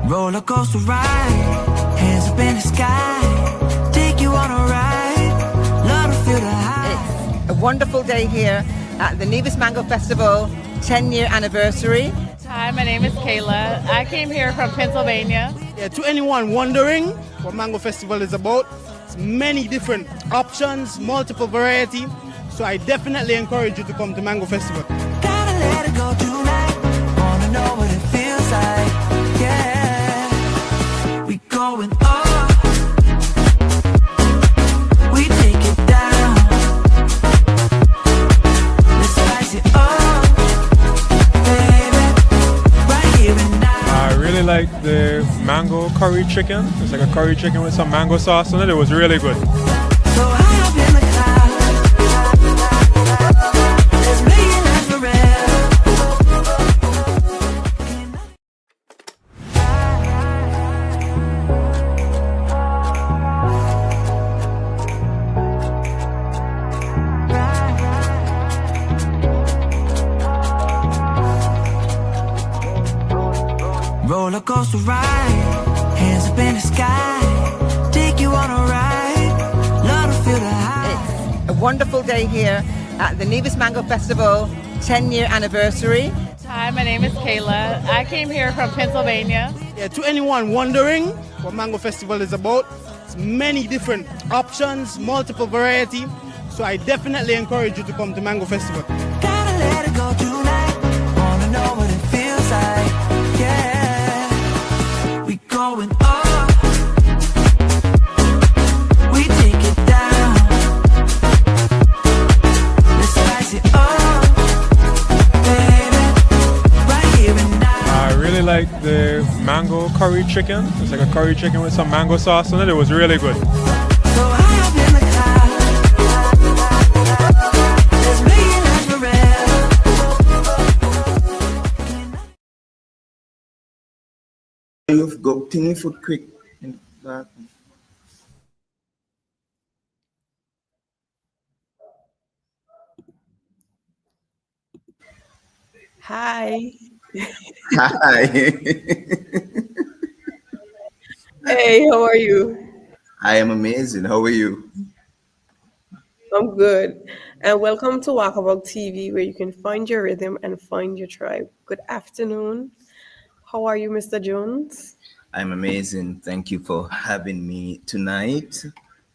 Roller coaster ride, hands up in the sky, take you on a ride, love to feel the high. It's a wonderful day here at the Nevis Mango Festival 10-year anniversary. Hi, my name is Kayla. I came here from Pennsylvania. Yeah, to anyone wondering what Mango Festival is about, it's many different options, multiple variety. So I definitely encourage you to come to Mango Festival. Gotta let it go tonight, wanna know what it feels like, yeah. We going up, we take it down, let's spice it up, baby, right here and now. I really like the mango curry chicken. It's like a curry chicken with some mango sauce on it. It was really good. So high up in the clouds, let's make it last forever. Roller coaster ride, hands up in the sky, take you on a ride, love to feel the high. It's a wonderful day here at the Nevis Mango Festival 10-year anniversary. Hi, my name is Kayla. I came here from Pennsylvania. Yeah, to anyone wondering what Mango Festival is about, it's many different options, multiple variety. So I definitely encourage you to come to Mango Festival. Gotta let it go tonight, wanna know what it feels like, yeah. We going up, we take it down, let's spice it up, baby, right here and now. I really like the mango curry chicken. It's like a curry chicken with some mango sauce on it. It was really good. So high up in the clouds, let's make it last forever. You've got tiny food quick in that. Hi. Hi. Hey, how are you? I am amazing. How are you? I'm good. And welcome to Walkabout TV, where you can find your rhythm and find your tribe. Good afternoon. How are you, Mr. Jones? I'm amazing. Thank you for having me tonight.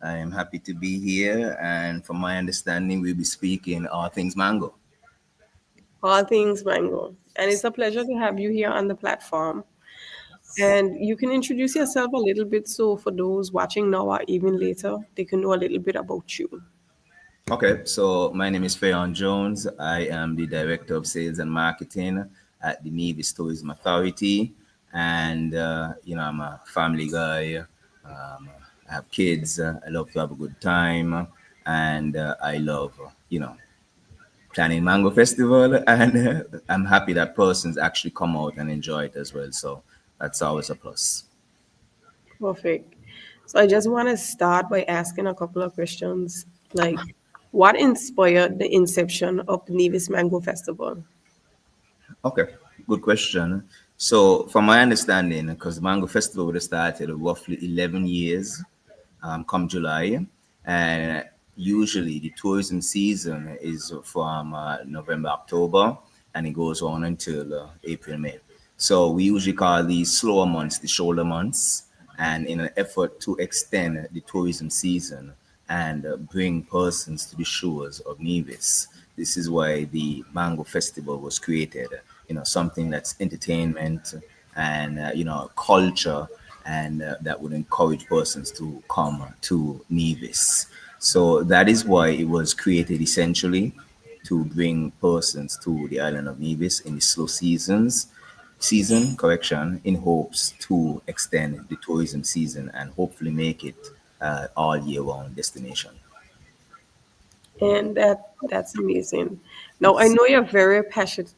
I am happy to be here, and from my understanding, we'll be speaking all things mango. All things mango. And it's a pleasure to have you here on the platform. And you can introduce yourself a little bit so for those watching now or even later, they can know a little bit about you. Okay, so my name is Fayon Jones. I am the Director of Sales and Marketing at the Nevis Tourism Authority. And, I'm a family guy. I have kids. I love to have a good time. And I love, planning Mango Festival. And I'm happy that persons actually come out and enjoy it as well. So that's always a plus. Perfect. So I just want to start by asking a couple of questions, like what inspired the inception of the Nevis Mango Festival? Okay, good question. So, from my understanding, because the Mango Festival would have started roughly 11 years come July, and usually the tourism season is from November, October, and it goes on until April, May. So, we usually call these slower months the shoulder months, and in an effort to extend the tourism season and bring persons to the shores of Nevis. This is why the Mango Festival was created. Something that's entertainment and culture, and that would encourage persons to come to Nevis. So that is why it was created essentially to bring persons to the island of Nevis in the slow season correction, in hopes to extend the tourism season and hopefully make it all year round destination. And that's amazing. Now I know you're very passionate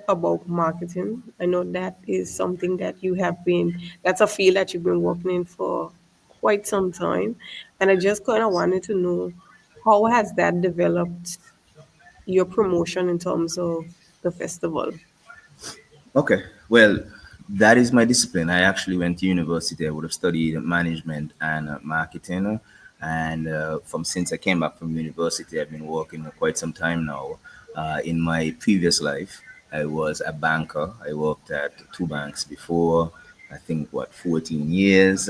about marketing. I know that is something that you have been that's a field that you've been working in for quite some time. And I just kind of wanted to know how has that developed your promotion in terms of the festival? Okay, well, That is my discipline. I actually went to university. I would have studied management and marketing. And from since I came back from university, I've been working quite some time now. In my previous life, I was a banker. I worked at two banks before, I think, 14 years.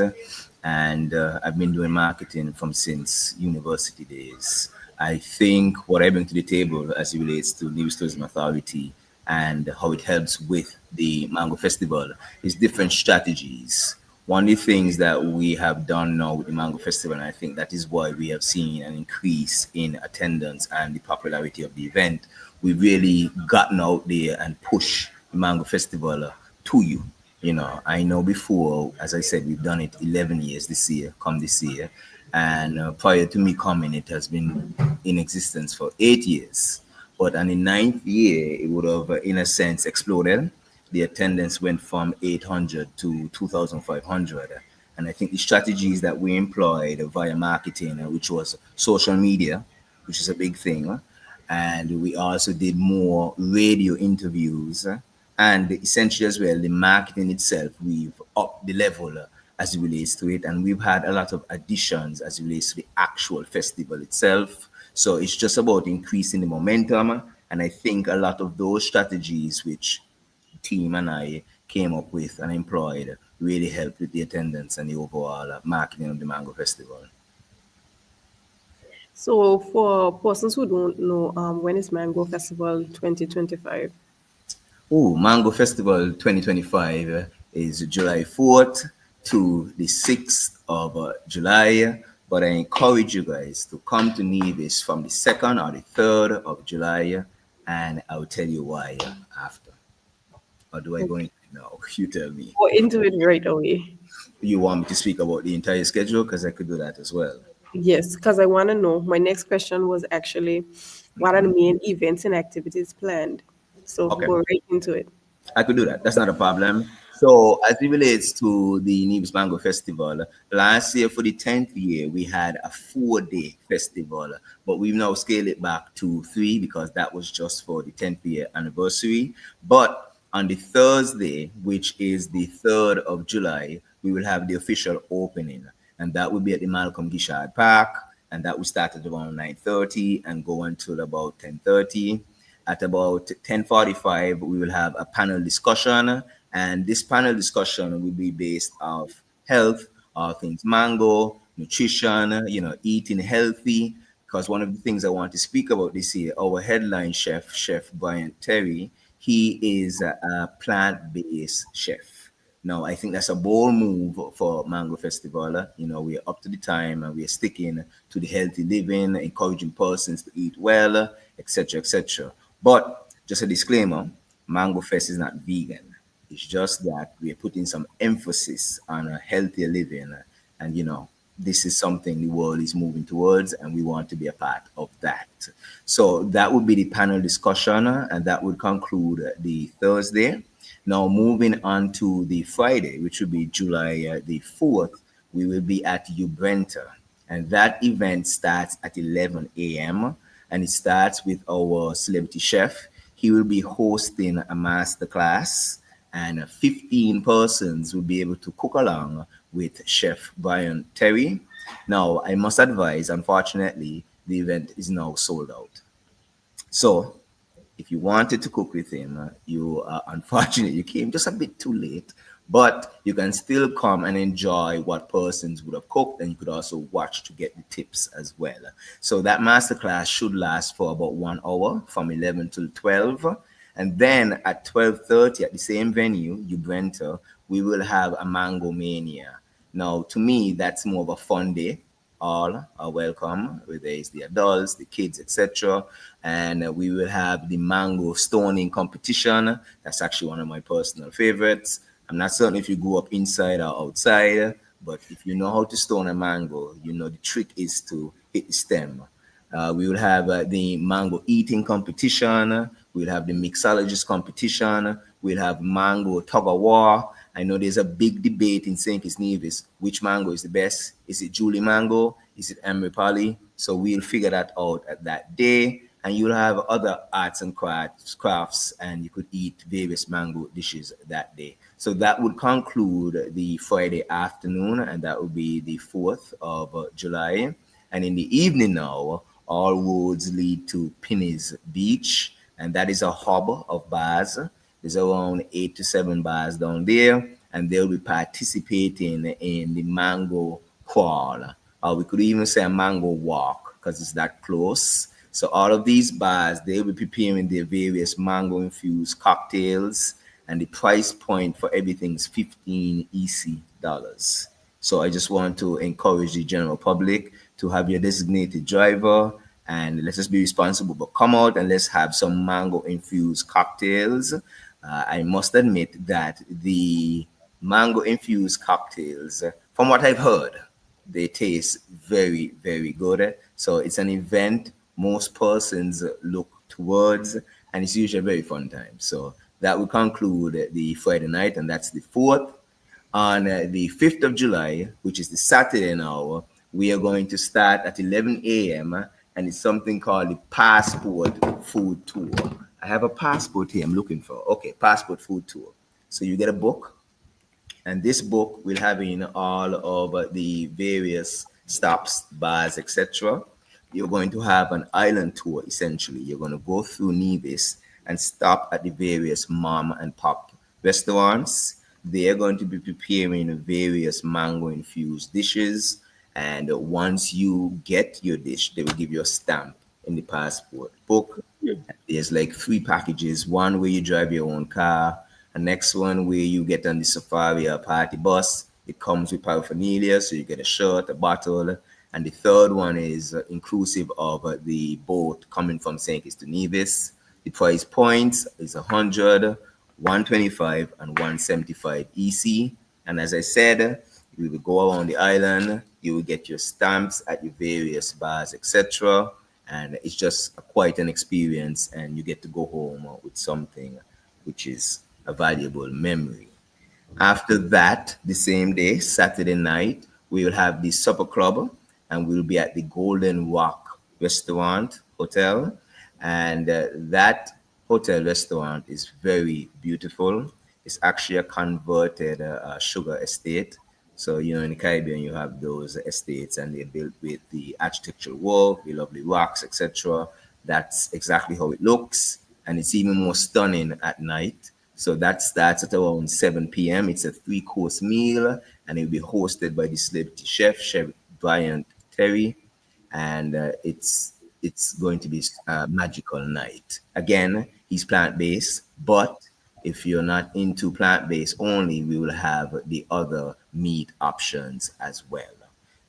And I've been doing marketing from since university days. I think what I bring to the table as it relates to Nevis Tourism Authority and how it helps with the Mango Festival is different strategies. One of the things that we have done now with the Mango Festival, and I think that is why we have seen an increase in attendance and the popularity of the event, we've really gotten out there and pushed the Mango Festival to you. You know, I know before, as I said, we've done it 11 years this year, come this year. And prior to me coming, it has been in existence for 8 years. But on the ninth year, it would have, in a sense, exploded. The attendance went from 800 to 2,500. And I think the strategies that we employed via marketing, which was social media, which is a big thing, and we also did more radio interviews, and essentially as well, the marketing itself, we've upped the level as it relates to it. And we've had a lot of additions as it relates to the actual festival itself. So it's just about increasing the momentum. And I think a lot of those strategies which the team and I came up with and employed really helped with the attendance and the overall marketing of the Mango Festival. So, for persons who don't know, when is Mango Festival 2025? Oh, Mango Festival 2025 is July 4th to the 6th of July. But I encourage you guys to come to Nevis from the 2nd or the 3rd of July, and I'll tell you why after. Or do I go into it now? You tell me. Go into it right away. You want me to speak about the entire schedule? Because I could do that as well. Yes, because I want to know. My next question was actually, what are the main events and activities planned? So Okay. go right into it. I could do that. That's not a problem. So, as it relates to the Nevis Mango Festival, last year for the 10th year, we had a 4-day festival, but we've now scaled it back to 3 because that was just for the 10th year anniversary. But on the Thursday, which is the 3rd of July, we will have the official opening, and that will be at the Malcolm Gishard Park, and that will start at around 9:30 and go until about 10:30. At about 10:45, we will have a panel discussion, and this panel discussion will be based off health, all things mango, nutrition, eating healthy. Because one of the things I want to speak about this year, our headline chef, Chef Brian Terry, he is a plant-based chef. Now, I think that's a bold move for Mango Festival. We're up to the time and we're sticking to the healthy living, encouraging persons to eat well, etc., etc. But just a disclaimer, Mango Fest is not vegan. It's just that we're putting some emphasis on a healthier living. And, this is something the world is moving towards, and we want to be a part of that. So that would be the panel discussion, and that would conclude the Thursday. Now, moving on to the Friday, which will be July the 4th, we will be at Ubrenta. And that event starts at 11 a.m. and it starts with our celebrity chef. He will be hosting a master class, and 15 persons will be able to cook along with Chef Brian Terry. Now, I must advise, unfortunately, the event is now sold out. So, if you wanted to cook with him, you are unfortunate. You came just a bit too late, but you can still come and enjoy what persons would have cooked, and you could also watch to get the tips as well. So that masterclass should last for about 1 hour from 11 till 12. And then at 12:30 at the same venue, Ubrenta, we will have a Mango Mania. Now, to me, that's more of a fun day. All are welcome, whether it's the adults, the kids, etc. And we will have the mango stoning competition. That's actually one of my personal favorites. I'm not certain if you grew up inside or outside, but if you know how to stone a mango, the trick is to hit the stem. We will have the mango eating competition. We'll have the mixologist competition. We'll have mango tug of war. I know there's a big debate in St. Kitts Nevis. Which mango is the best? Is it Julie mango? Is it Emery Polly? So we'll figure that out at that day. And you'll have other arts and crafts, and you could eat various mango dishes that day. So that would conclude the Friday afternoon, and that would be the 4th of July. And in the evening now, all roads lead to Pinny's Beach, and that is a hub of bars. There's around 8 to 7 bars down there, and they'll be participating in the mango crawl, or we could even say a mango walk because it's that close. So all of these bars, they'll be preparing their various mango-infused cocktails, and the price point for everything is 15 EC dollars. So I just want to encourage the general public to have your designated driver, and let's just be responsible, but come out and let's have some mango-infused cocktails. I must admit that the mango-infused cocktails, from what I've heard, they taste very, very good. So it's an event most persons look towards, and it's usually a very fun time. So that will conclude the Friday night, and that's the 4th. On the 5th of July, which is the Saturday now, we are going to start at 11 a.m. and it's something called the Passport Food Tour. I have a passport here I'm looking for. Okay, Passport Food Tour. So you get a book, and this book will have in all of the various stops, bars, etc. You're going to have an island tour, essentially. You're going to go through Nevis and stop at the various mom and pop restaurants. They're going to be preparing various mango-infused dishes. And once you get your dish, they will give you a stamp in the passport book. There's like 3 packages. One where you drive your own car. The next one where you get on the safari or party bus. It comes with paraphernalia, so you get a shirt, a bottle. And the third one is inclusive of the boat coming from St. Kitts to Nevis. The price points is 100, 125, and 175 EC. And as I said, you will go around the island, you will get your stamps at your various bars, etc. And it's just quite an experience, and you get to go home with something which is a valuable memory. After that, the same day, Saturday night, we will have the supper club, and we'll be at the Golden Rock Restaurant Hotel. And that hotel restaurant is very beautiful. It's actually a converted sugar estate. So, you know, in the Caribbean, you have those estates, and they're built with the architectural work, the lovely rocks, etc. That's exactly how it looks. And it's even more stunning at night. So that starts at around 7 p.m. It's a 3-course meal, and it'll be hosted by the celebrity Chef Brian Terry. And it's going to be a magical night. Again, he's plant-based, but if you're not into plant-based only, we will have the other meat options as well,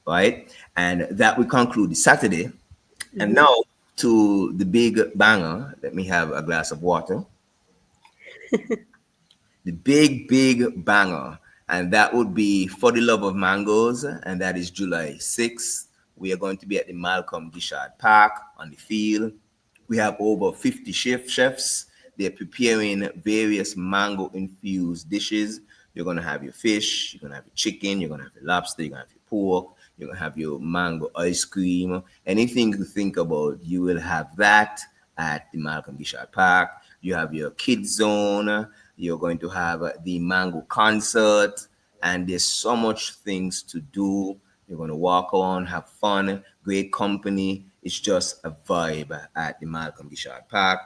right? And that will conclude the Saturday. And now to the big banger. Let me have a glass of water. The big banger, and that would be For the Love of Mangoes, and that is July 6th. We are going to be at the Malcolm Gishard Park on the field. We have over 50 chefs. They're preparing various mango-infused dishes. You're going to have your fish, you're going to have your chicken, you're going to have your lobster, you're going to have your pork, you're going to have your mango ice cream. Anything to think about, you will have that at the Malcolm Gishard Park. You have your kids zone. You're going to have the mango concert, and there's so much things to do. You're going to walk on, have fun, great company. It's just a vibe at the Malcolm Gishard Park.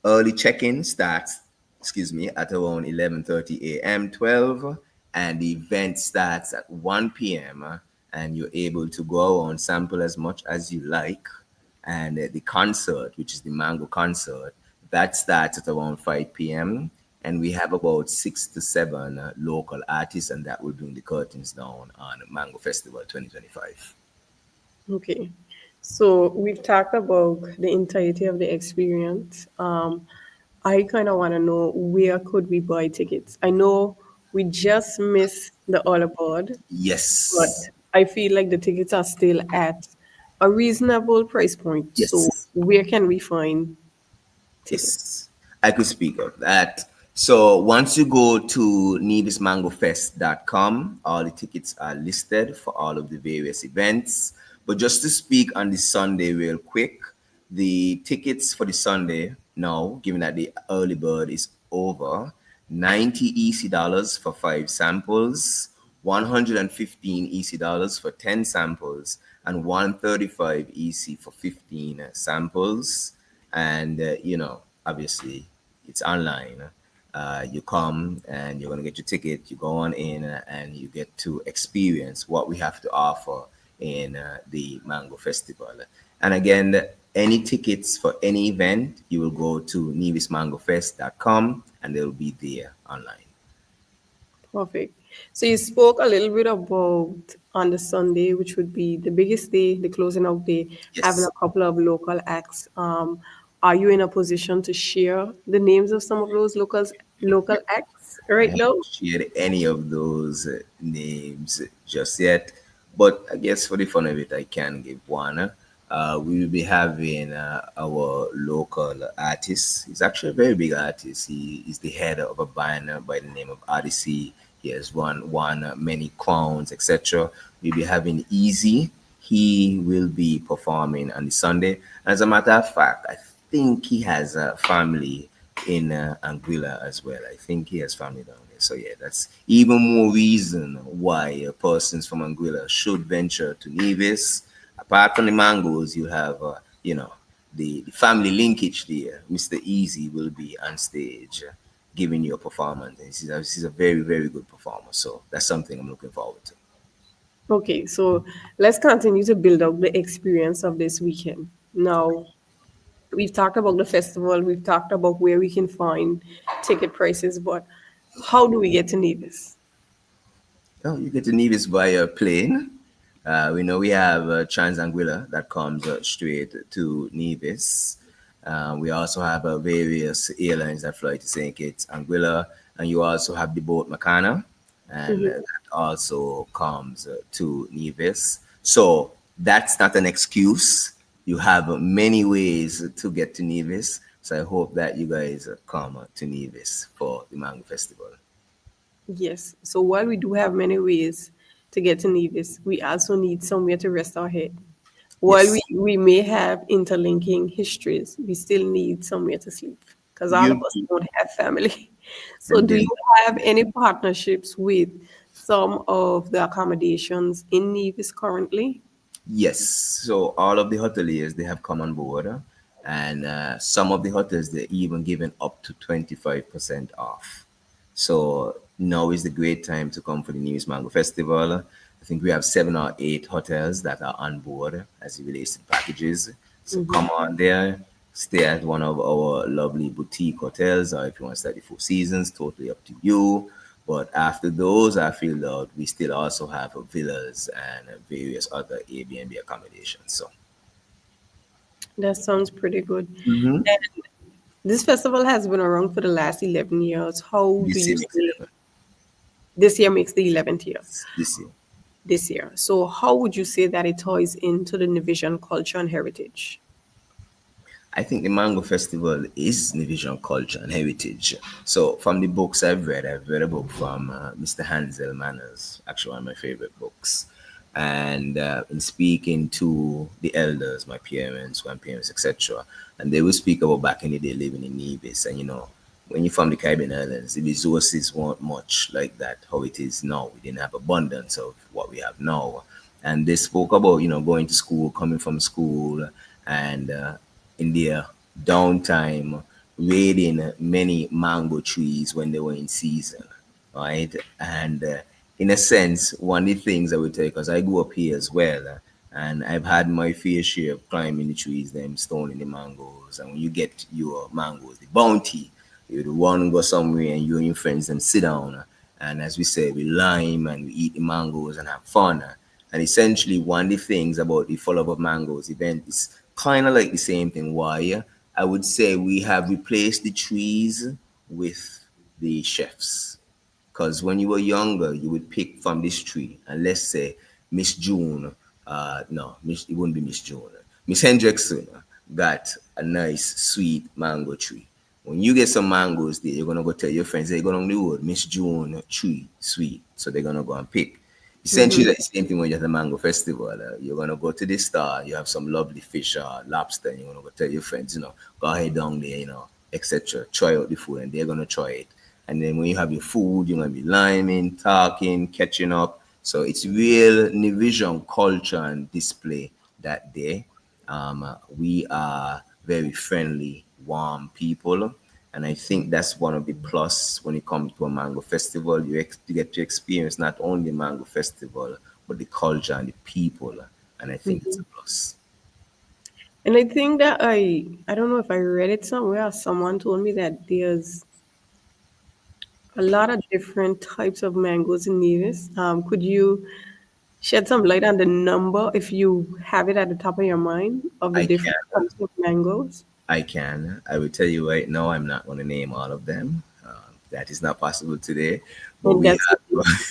Early check-in starts, at around 11:30 a.m., 12, and the event starts at 1 p.m., and you're able to go on, sample as much as you like. And the concert, which is the mango concert, that starts at around 5 p.m., and we have about 6 to 7 local artists, and that will bring the curtains down on Mango Festival 2025. Okay. So we've talked about the entirety of the experience. I kind of want to know, where could we buy tickets? I know we just missed the All Aboard, but Yes. I feel like the tickets are still at a reasonable price point. So Yes. where can we find tickets? Yes, I could speak of that. So once you go to nevismangofest.com, all the tickets are listed for all of the various events. But just to speak on the Sunday real quick, the tickets for the Sunday now, given that the early bird is over, 90 EC dollars for 5 samples, 115 EC dollars for 10 samples, and 135 EC for 15 samples. And, obviously, it's online. You come and you're going to get your ticket, you go on in, and you get to experience what we have to offer in the Mango Festival. And again, any tickets for any event, you will go to nevismangofest.com and they'll be there online. Perfect. So you spoke a little bit about on the Sunday, which would be the biggest day, the closing out day, having Yes. a couple of local acts. Are you in a position to share the names of some of those local acts I right now? haven't shared any of those names just yet, but I guess for the fun of it, I can give one. We will be having our local artist. He's actually a very big artist. He is the head of a band by the name of Odyssey. He has won many crowns, etc. We'll be having Easy. He will be performing on the Sunday. As a matter of fact, I think he has a family in Anguilla as well. I think he has family down there. So yeah, that's even more reason why persons from Anguilla should venture to Nevis. Apart from the mangoes, you have the family linkage there. Mr. Easy will be on stage giving you a performance. And he's a very, very good performer. So that's something I'm looking forward to. Okay, so let's continue to build up the experience of this weekend. Now, we've talked about the festival, we've talked about where we can find ticket prices, but how do we get to Nevis? Oh, you get to Nevis via plane. We know we have Transanguilla that comes straight to Nevis. We also have various airlines that fly to St. Kitts, Anguilla, and you also have the boat Makana, and that also comes to Nevis. So that's not an excuse. You have many ways to get to Nevis. So I hope that you guys come to Nevis for the Mango Festival. Yes, so while we do have many ways to get to Nevis, we also need somewhere to rest our head. While Yes, we may have interlinking histories, we still need somewhere to sleep because all of you us don't have family. So, do indeed. you have any partnerships with some of the accommodations in Nevis currently? Yes, so all of the hoteliers they have come on board, and some of the hotels they're even giving up to 25% off. So now is the great time to come for the News Mango Festival. I think we have 7 or 8 hotels that are on board as it relates to packages. So come on there, stay at one of our lovely boutique hotels, or if you want to stay at the Four Seasons, totally up to you. But after those are filled out, we still also have villas and various other Airbnb accommodations. So That sounds pretty good. mhm, And this festival has been around for the last 11 years. How do this you year makes say 11. this year makes the 11th year? This year. This year. So, how would you say that it ties into the Nevisian culture and heritage? I think the Mango Festival is Division culture and heritage. So, from the books I've read a book from Mr. Hansel Manners, actually one of my favorite books. And in speaking to the elders, my parents, grandparents, etc., and they will speak about back in the day living in Nevis. And when you're from the Caribbean islands, the resources weren't much like that, how it is now. We didn't have abundance of what we have now. And they spoke about, going to school, coming from school, and in their downtime, raiding many mango trees when they were in season, right? And in a sense, one of the things I would tell you, because I grew up here as well, and I've had my fair share of climbing the trees, them stoning the mangoes. And when you get your mangoes, the bounty, you the one go somewhere and you and your friends them sit down. And as we say, we lime and we eat the mangoes and have fun. And essentially, one of the things about the Full of Mangoes event is kind of like the same thing. Why? I would say we have replaced the trees with the chefs. Because when you were younger, you would pick from this tree, and let's say Miss June, no, it wouldn't be Miss June. Miss Hendrickson got a nice sweet mango tree. When you get some mangoes there, you're gonna go tell your friends, they're gonna do Miss June tree sweet, so they're gonna go and pick. Essentially, the same thing when you're at the Mango Festival. You're gonna go to the star, you have some lovely fish or lobster, and you're gonna go tell your friends, go ahead down there, etc. Try out the food, and they're gonna try it. And then when you have your food, you're gonna be liming, talking, catching up. So it's real Nivision culture and display that day. We are very friendly, warm people. And I think that's one of the plus when it comes to a mango festival. You get to experience not only the mango festival, but the culture and the people. And I think it's a plus. And I think that I don't know if I read it somewhere or someone told me that there's a lot of different types of mangoes in Nevis. Could you shed some light on the number, if you have it at the top of your mind, of the I different can. types of mangoes? I can. I will tell you right now, I'm not going to name all of them. That is not possible today. But And we that's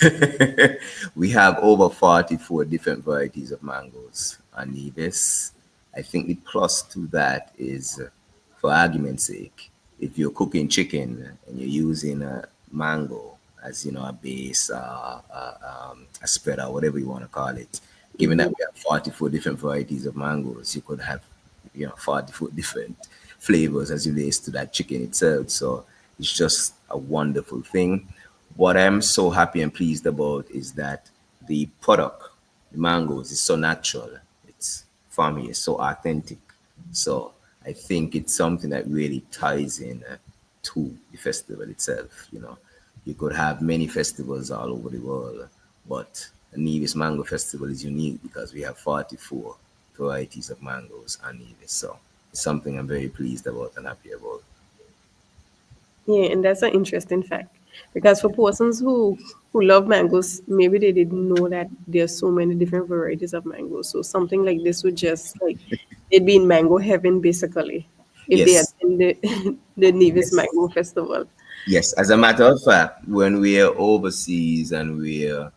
have we have over 44 different varieties of mangoes on Nevis. I think the plus to that is, for argument's sake, if you're cooking chicken and you're using a mango as a base, a spread or whatever you want to call it, given that we have 44 different varieties of mangoes, you could have 44 different flavors as it relates to that chicken itself. So it's just a wonderful thing. What I'm so happy and pleased about is that the product, the mangoes, is so natural. It's from here, so authentic. So I think it's something that really ties in to the festival itself. You could have many festivals all over the world, but the Nevis Mango Festival is unique because we have 44 varieties of mangoes on Nevis. So it's something I'm very pleased about and happy about. Yeah, and that's an interesting fact because for persons who love mangoes, maybe they didn't know that there's so many different varieties of mangoes. So something like this would just like they'd be in mango heaven basically if they Yes, attend the Nevis yes. Mango Festival. Yes, as a matter of fact, when we're overseas and we're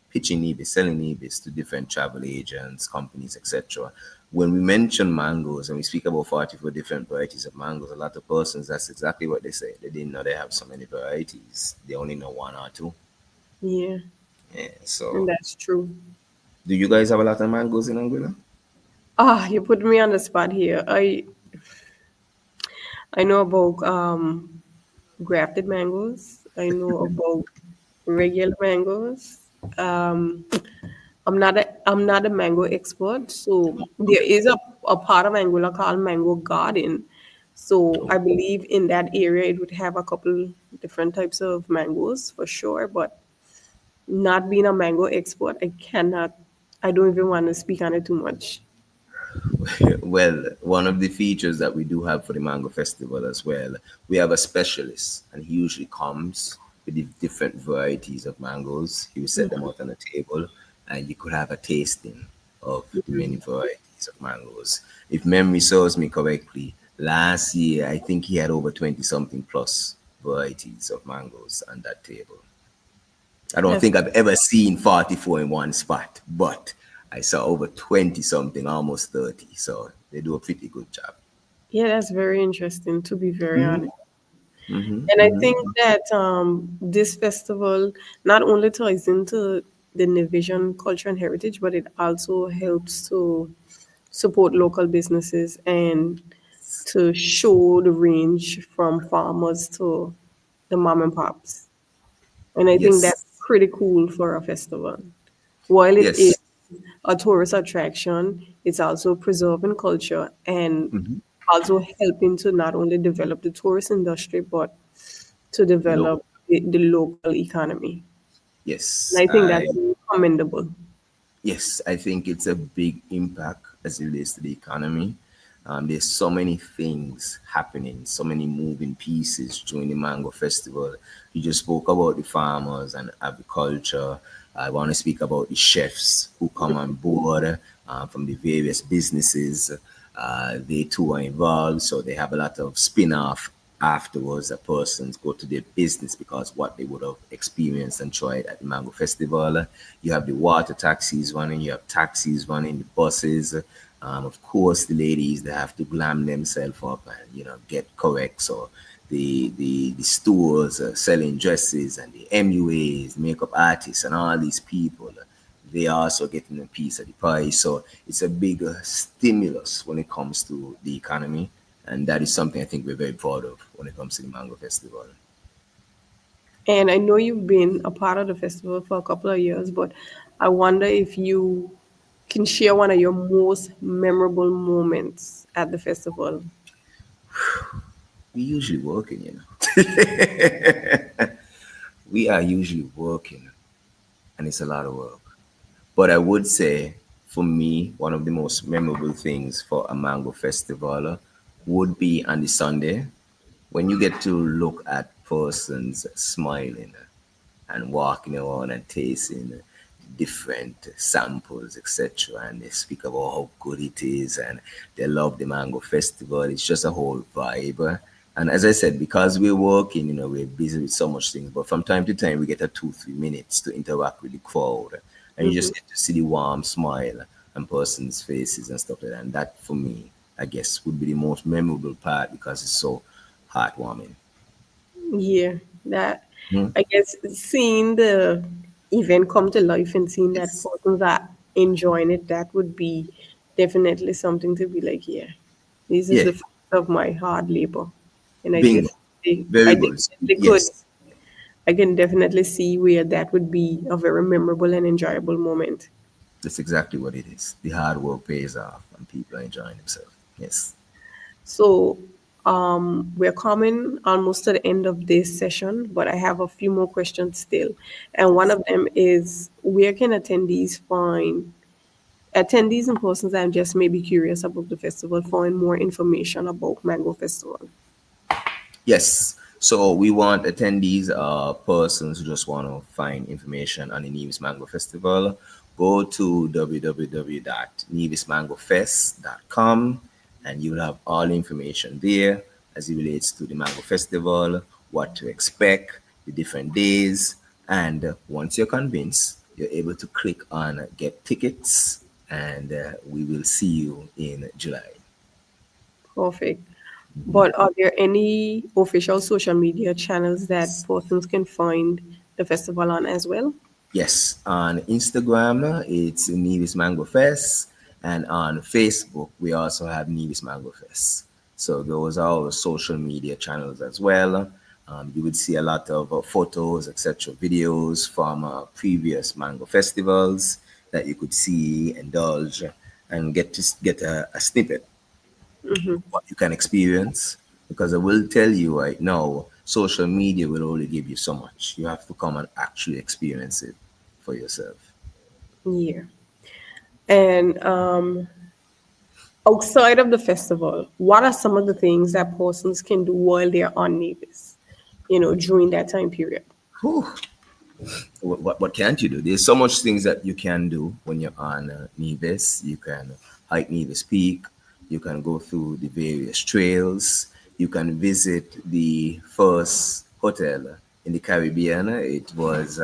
pitching Nebis, selling Nebis to different travel agents, companies, etc., when we mention mangoes and we speak about 44 different varieties of mangoes, a lot of persons, that's exactly what they say. They didn't know they have so many varieties. They only know one or two. Yeah, Yeah, and so, that's true. do you guys have a lot of mangoes in Anguilla? Ah, you put me on the spot here. I know about grafted mangoes. I know about regular mangoes. Um, I'm not a mango expert, so there is a part of Angola called Mango Garden. So I believe in that area it would have a couple different types of mangoes for sure. But not being a mango expert, I cannot. I don't even want to speak on it too much. Well, one of the features that we do have for the Mango Festival as well, we have a specialist, and he usually comes with the different varieties of mangoes. He will set them out on the table, and you could have a tasting of the many varieties of mangoes. If memory serves me correctly, last year I think he had over 20 something plus varieties of mangoes on that table. I don't That's think I've ever seen 44 in one spot, but I saw over 20 something, almost 30. So they do a pretty good job. Yeah, that's very interesting. To be very Hmm. honest. Hmm. And I think Hmm. that this festival not only ties into the Navision culture and heritage, but it also helps to support local businesses and to show the range from farmers to the mom and pops. And I think Yes. that's pretty cool for a festival. While it is Yes. a tourist attraction, it's also preserving culture and Hmm. also helping to not only develop the tourist industry, but to Look, develop the local economy. And yes. I think that's commendable. Yes, I think it's a big impact as it relates to the economy. There's so many things happening, so many moving pieces during the Mango Festival. You just spoke about the farmers and agriculture. I want to speak about the chefs who come on board from the various businesses. They too are involved, so they have a lot of spin-off afterwards that persons go to their business because what they would have experienced and tried at the Mango Festival. You have the water taxis running, you have taxis running, the buses. Of course, the ladies they have to glam themselves up and get correct. So the stores selling dresses and the MUAs, makeup artists, and all these people. They are also getting a piece of the pie. So it's a big stimulus when it comes to the economy. And that is something I think we're very proud of when it comes to the Mango Festival. And I know you've been a part of the festival for a couple of years, but I wonder if you can share one of your most memorable moments at the festival. We usually working, you know. We are usually working, and it's a lot of work. But I would say, for me, one of the most memorable things for a mango festival would be on the Sunday when you get to look at persons smiling and walking around and tasting different samples, etc. And they speak about how good it is and they love the mango festival. It's just a whole vibe. And as I said, because we're working, you know, we're busy with so much things, but from time to time we get a 2, 3 minutes to interact with the crowd. And you Hmm. just get to see the warm smile on person's faces and stuff like that. And that for me, I guess, would be the most memorable part because it's so heartwarming. Yeah, that Hmm? I guess seeing the event come to life and seeing that Yes. persons are enjoying it, that would be definitely something to be like, yeah, this is Yeah. the fruit of my hard labor. And Bingo. I Very good. definitely could. Yes. I can definitely see where that would be a very memorable and enjoyable moment. That's exactly what it is. The hard work pays off and people are enjoying themselves. Yes. So we're coming almost to the end of this session, but I have a few more questions still. And one of them is where can attendees and persons that just maybe curious about the festival find more information about Mango Festival? Yes. So we want attendees, persons who just want to find information on the Nevis Mango Festival. Go to www.nevismangofest.com and you'll have all the information there as it relates to the Mango Festival, what to expect, the different days. And once you're convinced, you're able to click on get tickets and we will see you in July. Perfect. But are there any official social media channels that persons can find the festival on as well? Yes, on Instagram, it's Nevis Mango Fest, and on Facebook, we also have Nevis Mango Fest. So those are our social media channels as well. You would see a lot of photos, etc., videos from previous mango festivals that you could see, indulge, and get to get a snippet what you can experience. Because I will tell you right now, social media will only give you so much. You have to come and actually experience it for yourself. Yeah. And outside of the festival, what are some of the things that persons can do while they're on Nevis, during that time period? Whew. What can't you do? There's so much things that you can do when you're on Nevis. You can hike Nevis Peak. You can go through the various trails. You can visit the first hotel in the Caribbean. It was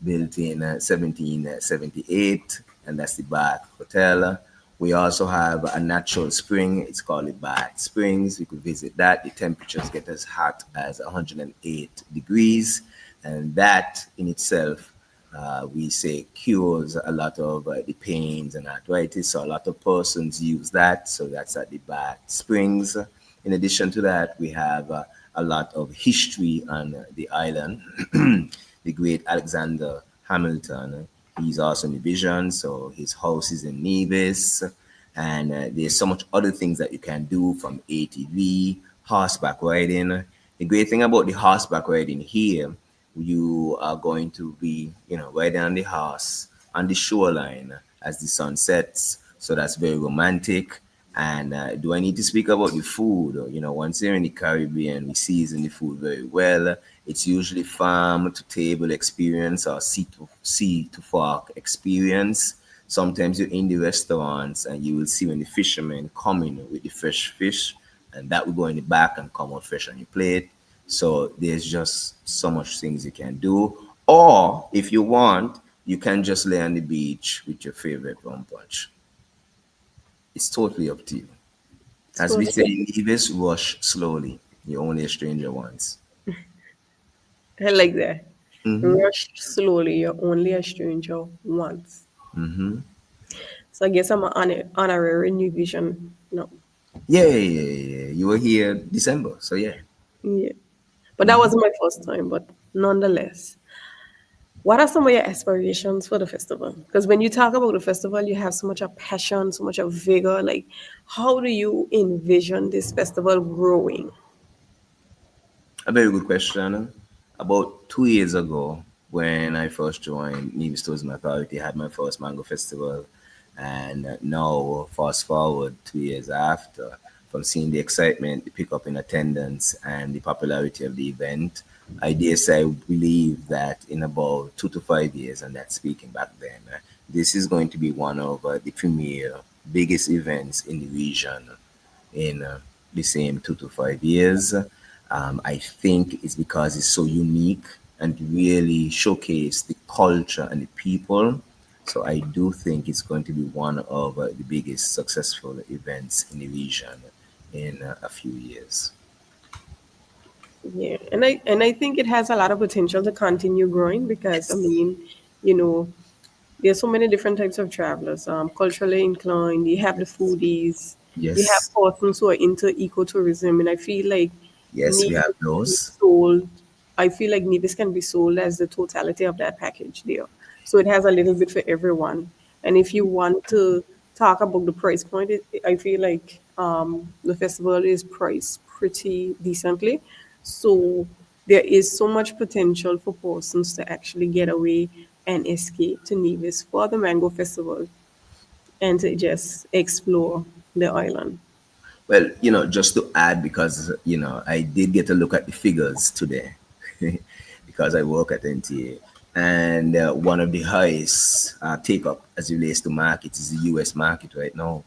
built in 1778, and that's the Bath Hotel. We also have a natural spring. It's called the Bath Springs. You could visit that. The temperatures get as hot as 108 degrees, and that in itself, we say cures a lot of the pains and arthritis. So a lot of persons use that. So that's at the Bath Springs. In addition to that, we have a lot of history on the island. The great Alexander Hamilton, he's also in the vision. So his house is in Nevis. And there's so much other things that you can do from ATV, horseback riding. The great thing about the horseback riding here, you are going to be, riding on the horse on the shoreline as the sun sets. So that's very romantic. And do I need to speak about the food? Once you're in the Caribbean, we season the food very well. It's usually farm to table experience or sea to fork experience. Sometimes you're in the restaurants and you will see when the fishermen come in with the fresh fish, and that will go in the back and come out fresh on your plate. So there's just so much things you can do. Or if you want, you can just lay on the beach with your favorite rum punch. It's totally up to you. As So we say in Nevis, rush slowly. You're only a stranger once. I like that. Mm-hmm. Rush slowly, you're only a stranger once. Mm-hmm. So I guess I'm an honorary New Vision. No. Yeah, yeah, yeah, yeah. You were here December, so yeah. Yeah. But that Mm-hmm. wasn't my first time, but Nonetheless, what are some of your aspirations for the festival? Because when you talk about the festival, you have so much of passion, so much of vigor. Like, how do you envision this festival growing? A very good question. About 2 years ago, when I first joined Nevis Tourism Authority, I had my first mango festival. And now, fast forward 2 years after, from seeing the excitement, the pickup in attendance, and the popularity of the event, I dare say I believe that in about 2 to 5 years, and that's speaking back then, this is going to be one of the premier biggest events in the region in the same 2 to 5 years. I think it's because it's so unique and really showcase the culture and the people. So I do think it's going to be one of the biggest successful events in the region in a few years. Yeah, and I think it has a lot of potential to continue growing because I mean, you know, there's so many different types of travelers. Culturally inclined, you have the foodies, you have Yes, persons who are into ecotourism, and I feel like yes, we have Nevis can be those. sold. I feel like Nevis can be sold as the totality of that package there. So it has a little bit for everyone. And if you want to talk about the price point, I feel like the festival is priced pretty decently. So there is so much potential for persons to actually get away and escape to Nevis for the Mango Festival and to just explore the island. Well, just to add, because I did get a look at the figures today, because I work at NTA, and one of the highest take up as it relates to market is the U.S. market right now.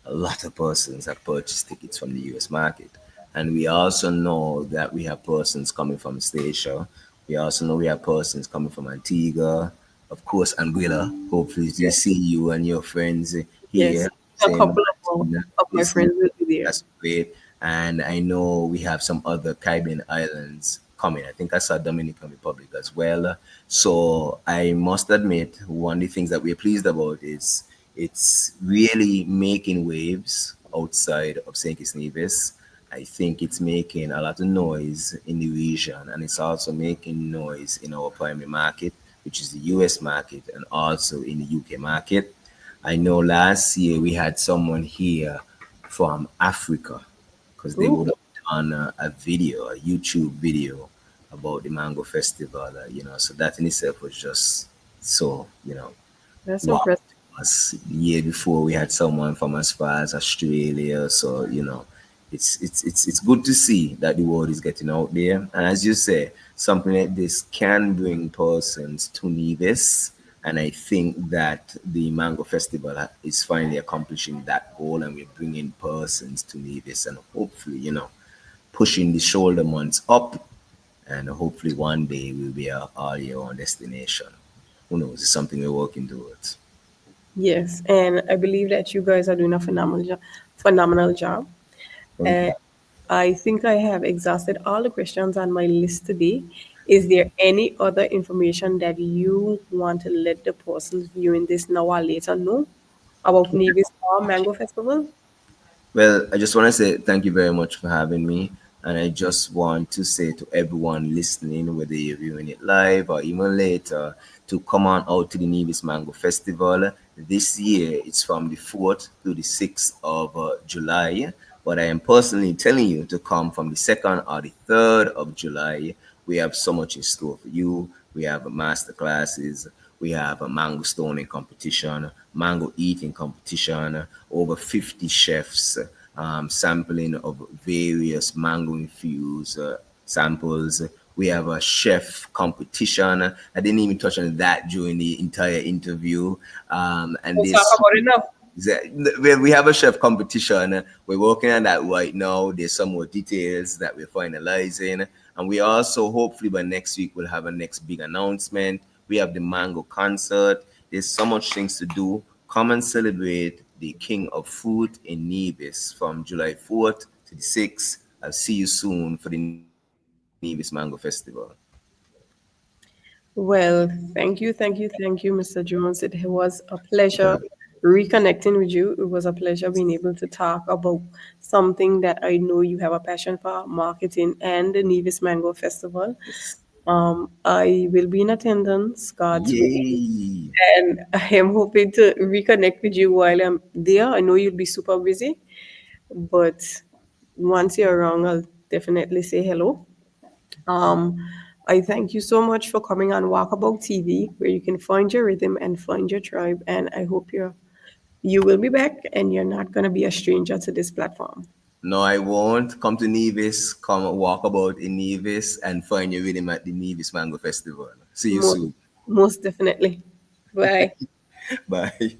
A lot of persons have purchased tickets from the US market. And we also know that we have persons coming from East Asia. We also know we have persons coming from Antigua, of course, Anguilla. Hopefully, to Yes, see you and your friends here. yes. A Same couple of my listening. friends will be there. That's great. And I know we have some other Caribbean islands coming. I think I saw Dominican Republic as well. So I must admit, one of the things that we're pleased about is it's really making waves outside of St. Kitts Nevis. I think it's making a lot of noise in the region, and it's also making noise in our primary market, which is the US market, and also in the UK market. I know last year we had someone here from Africa because they Ooh, would have done a video, a YouTube video about the Mango Festival, so that in itself was just so, that's wow. impressive. Us the year before we had someone from as far as Australia, so it's good to see that the word is getting out there. And as you say, something like this can bring persons to Nevis, and I think that the Mango Festival is finally accomplishing that goal, and we're bringing persons to Nevis, and hopefully, pushing the shoulder months up, and hopefully one day we'll be a all year round destination. Who knows? It's something we're working towards. Yes, and I believe that you guys are doing a phenomenal job. Thank And you. I think I have exhausted all the questions on my list today. Is there any other information that you want to let the persons viewing this now or later know about Nevis or Mango Festival? Well, I just want to say thank you very much for having me. And I just want to say to everyone listening, whether you're viewing it live or even later, to come on out to the Nevis Mango Festival. This year, it's from the 4th to the 6th of July. But I am personally telling you to come from the 2nd or the 3rd of July. We have so much in store for you. We have master classes. We have a mango stoning competition, mango eating competition, over 50 chefs sampling of various mango infused samples. We have a chef competition. I didn't even touch on that during the entire interview. And We'll talk this about it now. we have a chef competition. We're working on that right now. There's some more details that we're finalizing. And we also, hopefully by next week, we'll have a next big announcement. We have the Mango concert. There's so much things to do. Come and celebrate the King of Food in Nevis from July 4th to the 6th. I'll see you soon for the Nevis Mango Festival. Well, thank you, Mr. Jones. It was a pleasure reconnecting with you. It was a pleasure being able to talk about something that I know you have a passion for, marketing and the Nevis Mango Festival. I will be in attendance, God's willing. Yay! And I am hoping to reconnect with you while I'm there. I know you'll be super busy, but once you're around, I'll definitely say hello. Um, I thank you so much for coming on Walkabout TV, where you can find your rhythm and find your tribe. And I hope you will be back, and you're not gonna be a stranger to this platform. No, I won't. Come to Nevis, come walk about in Nevis and find your rhythm at the Nevis Mango Festival. See you Most, soon. most definitely. Bye. Bye.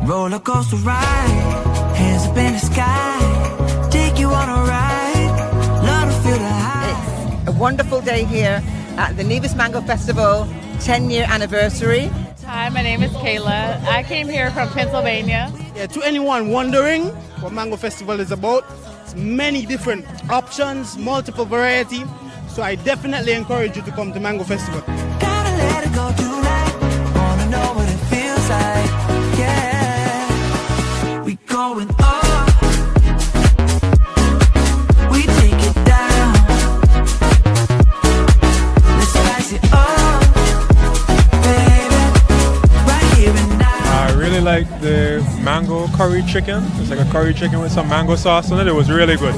Roller coaster ride, hands up in the sky, take you on a ride, love to feel the high. It's a wonderful day here at the Nevis Mango Festival 10-year anniversary. Hi, my name is Kayla. I came here from Pennsylvania. Yeah, to anyone wondering what Mango Festival is about, it's many different options, multiple variety. So I definitely encourage you to come to Mango Festival. Gotta let it go tonight, wanna know what it feels like, yeah. We going up, we take it down, let's spice it up, baby, right here and now. I really like the mango curry chicken. It's like a curry chicken with some mango sauce on it. It was really good.